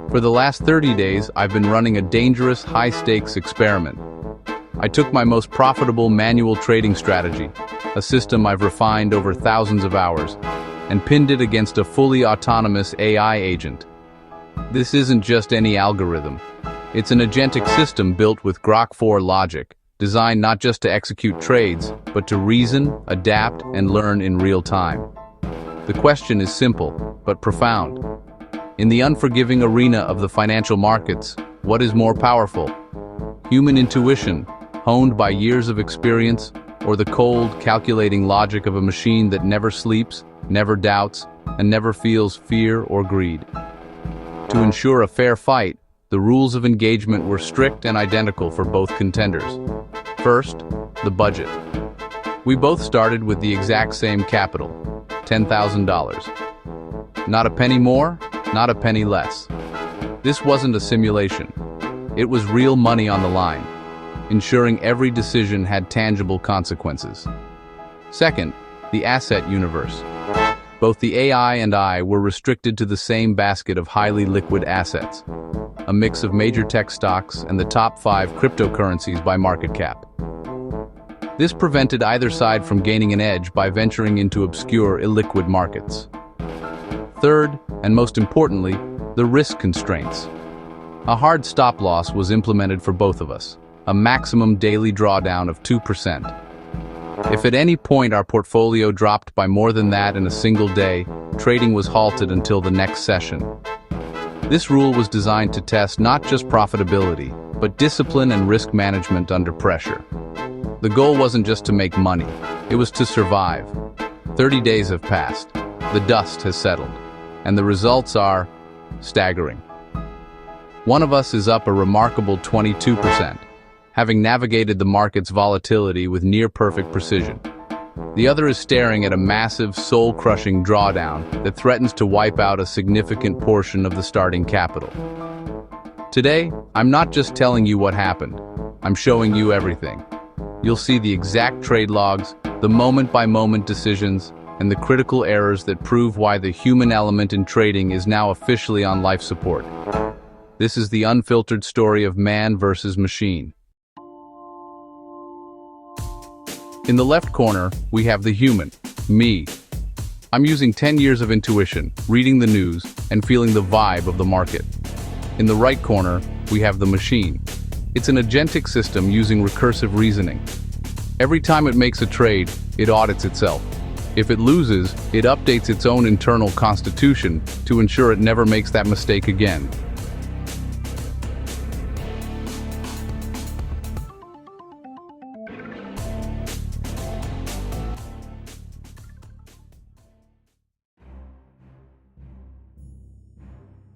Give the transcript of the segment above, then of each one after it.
For the last 30 days, I've been running a dangerous, high-stakes experiment. I took my most profitable manual trading strategy, a system I've refined over thousands of hours, and pinned it against a fully autonomous AI agent. This isn't just any algorithm. It's an agentic system built with Grok-powered logic, designed not just to execute trades, but to reason, adapt, and learn in real time. The question is simple, but profound. In the unforgiving arena of the financial markets, what is more powerful? Human intuition, honed by years of experience, or the cold, calculating logic of a machine that never sleeps, never doubts, and never feels fear or greed? To ensure a fair fight, the rules of engagement were strict and identical for both contenders. First, the budget. We both started with the exact same capital, $10,000. Not a penny more, not a penny less. This wasn't a simulation. It was real money on the line, ensuring every decision had tangible consequences. Second, the asset universe. Both the AI and I were restricted to the same basket of highly liquid assets, a mix of major tech stocks and the top 5 cryptocurrencies by market cap. This prevented either side from gaining an edge by venturing into obscure, illiquid markets. Third, and most importantly, the risk constraints. A hard stop-loss was implemented for both of us, a maximum daily drawdown of 2%. If at any point our portfolio dropped by more than that in a single day, trading was halted until the next session. This rule was designed to test not just profitability, but discipline and risk management under pressure. The goal wasn't just to make money, it was to survive. 30 days have passed, the dust has settled, and the results are staggering. One of us is up a remarkable 22%, having navigated the market's volatility with near-perfect precision. The other is staring at a massive, soul-crushing drawdown that threatens to wipe out a significant portion of the starting capital. Today, I'm not just telling you what happened, I'm showing you everything. You'll see the exact trade logs, the moment-by-moment decisions, and the critical errors that prove why the human element in trading is now officially on life support. This is the unfiltered story of man versus machine. In the left corner, we have the human, me. I'm using 10 years of intuition, reading the news, and feeling the vibe of the market. In the right corner, we have the machine. It's an agentic system using recursive reasoning. Every time it makes a trade, it audits itself. If it loses, it updates its own internal constitution to ensure it never makes that mistake again.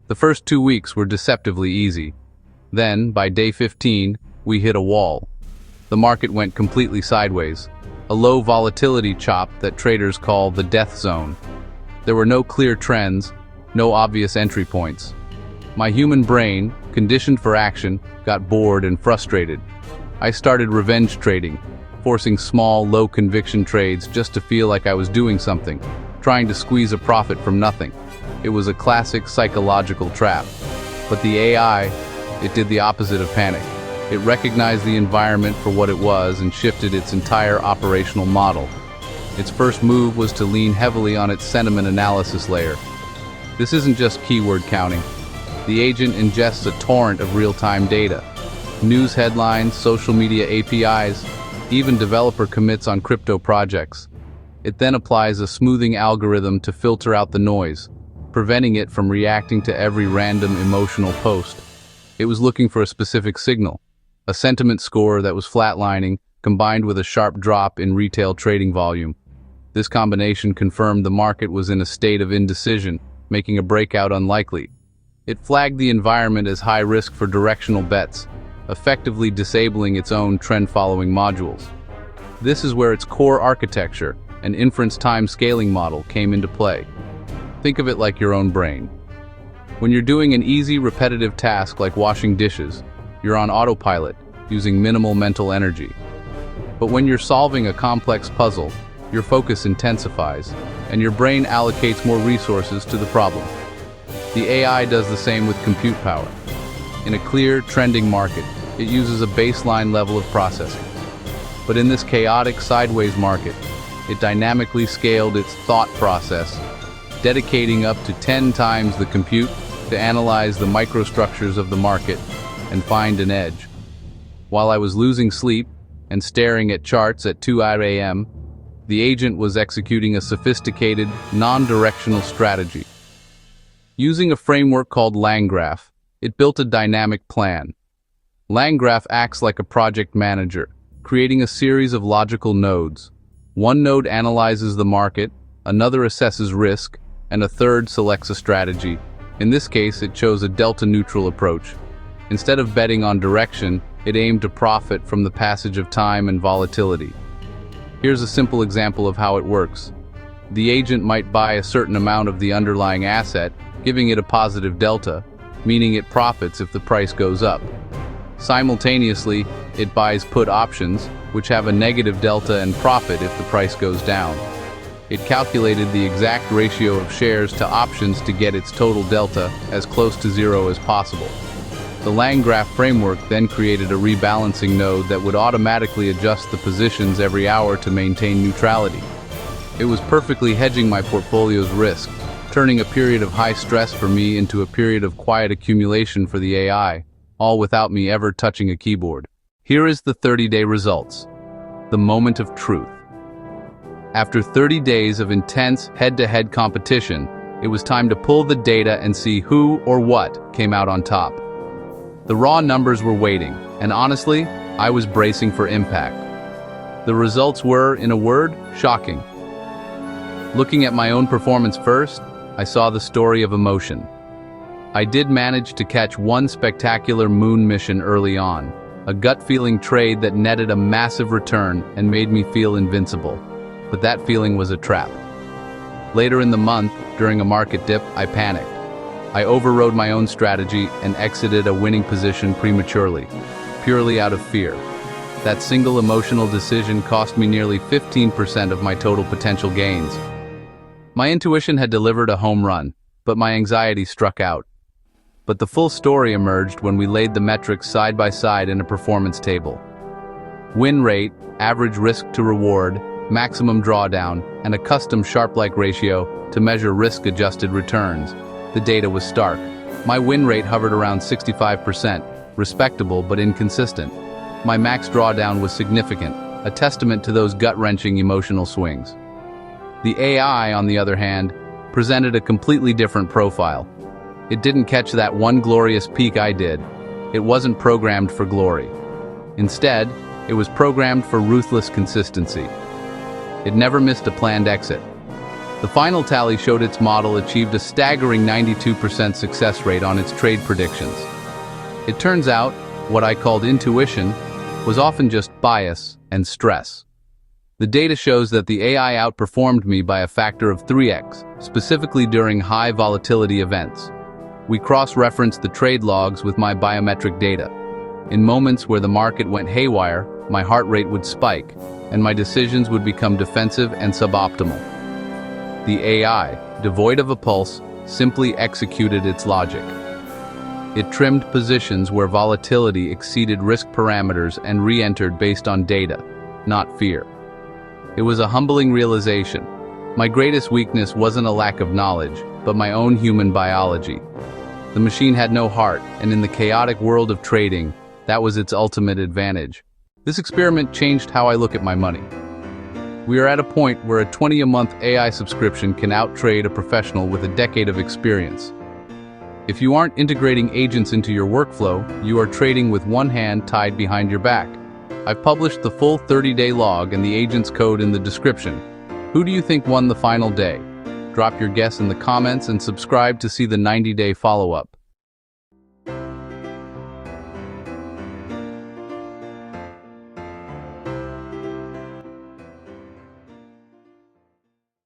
The first 2 weeks were deceptively easy. Then, by day 15, we hit a wall. The market went completely sideways, a low volatility chop that traders call the death zone. There were no clear trends, no obvious entry points. My human brain, conditioned for action, got bored and frustrated. I started revenge trading, forcing small, low-conviction trades just to feel like I was doing something, trying to squeeze a profit from nothing. It was a classic psychological trap. But the AI, it did the opposite of panic. It recognized the environment for what it was and shifted its entire operational model. Its first move was to lean heavily on its sentiment analysis layer. This isn't just keyword counting. The agent ingests a torrent of real-time data. News headlines, social media APIs, even developer commits on crypto projects. It then applies a smoothing algorithm to filter out the noise, preventing it from reacting to every random emotional post. It was looking for a specific signal, a sentiment score that was flatlining, combined with a sharp drop in retail trading volume. This combination confirmed the market was in a state of indecision, making a breakout unlikely. It flagged the environment as high risk for directional bets, effectively disabling its own trend-following modules. This is where its core architecture, an inference time scaling model, came into play. Think of it like your own brain. When you're doing an easy, repetitive task like washing dishes, you're on autopilot, using minimal mental energy. But when you're solving a complex puzzle, your focus intensifies, and your brain allocates more resources to the problem. The AI does the same with compute power. In a clear, trending market, it uses a baseline level of processing. But in this chaotic, sideways market, it dynamically scaled its thought process, dedicating up to 10 times the compute to analyze the microstructures of the market and find an edge. While I was losing sleep and staring at charts at 2 a.m., the agent was executing a sophisticated, non-directional strategy. Using a framework called LangGraph, it built a dynamic plan. LangGraph acts like a project manager, creating a series of logical nodes. One node analyzes the market, another assesses risk, and a third selects a strategy. In this case, it chose a delta-neutral approach. Instead of betting on direction, it aimed to profit from the passage of time and volatility. Here's a simple example of how it works. The agent might buy a certain amount of the underlying asset, giving it a positive delta, meaning it profits if the price goes up. Simultaneously, it buys put options, which have a negative delta and profit if the price goes down. It calculated the exact ratio of shares to options to get its total delta as close to zero as possible. The LangGraph framework then created a rebalancing node that would automatically adjust the positions every hour to maintain neutrality. It was perfectly hedging my portfolio's risk, turning a period of high stress for me into a period of quiet accumulation for the AI, all without me ever touching a keyboard. Here is the 30-day results. The moment of truth. After 30 days of intense head-to-head competition, it was time to pull the data and see who or what came out on top. The raw numbers were waiting, and honestly, I was bracing for impact. The results were, in a word, shocking. Looking at my own performance first, I saw the story of emotion. I did manage to catch one spectacular moon mission early on, a gut-feeling trade that netted a massive return and made me feel invincible. But that feeling was a trap. Later in the month, during a market dip, I panicked. I overrode my own strategy and exited a winning position prematurely, purely out of fear. That single emotional decision cost me nearly 15% of my total potential gains. My intuition had delivered a home run, but my anxiety struck out. But the full story emerged when we laid the metrics side by side in a performance table. Win rate, average risk to reward, maximum drawdown, and a custom Sharpe-like ratio to measure risk-adjusted returns. The data was stark. My win rate hovered around 65%, respectable but inconsistent. My max drawdown was significant, a testament to those gut-wrenching emotional swings. The AI, on the other hand, presented a completely different profile. It didn't catch that one glorious peak I did. It wasn't programmed for glory. Instead, it was programmed for ruthless consistency. It never missed a planned exit. The final tally showed its model achieved a staggering 92% success rate on its trade predictions. It turns out, what I called intuition was often just bias and stress. The data shows that the AI outperformed me by a factor of 3x, specifically during high volatility events. We cross-referenced the trade logs with my biometric data. In moments where the market went haywire, my heart rate would spike, and my decisions would become defensive and suboptimal. The AI, devoid of a pulse, simply executed its logic. It trimmed positions where volatility exceeded risk parameters and re-entered based on data, not fear. It was a humbling realization. My greatest weakness wasn't a lack of knowledge, but my own human biology. The machine had no heart, and in the chaotic world of trading, that was its ultimate advantage. This experiment changed how I look at my money. We are at a point where a $20-a-month AI subscription can outtrade a professional with a decade of experience. If you aren't integrating agents into your workflow, you are trading with one hand tied behind your back. I've published the full 30-day log and the agent's code in the description. Who do you think won the final day? Drop your guess in the comments and subscribe to see the 90-day follow-up.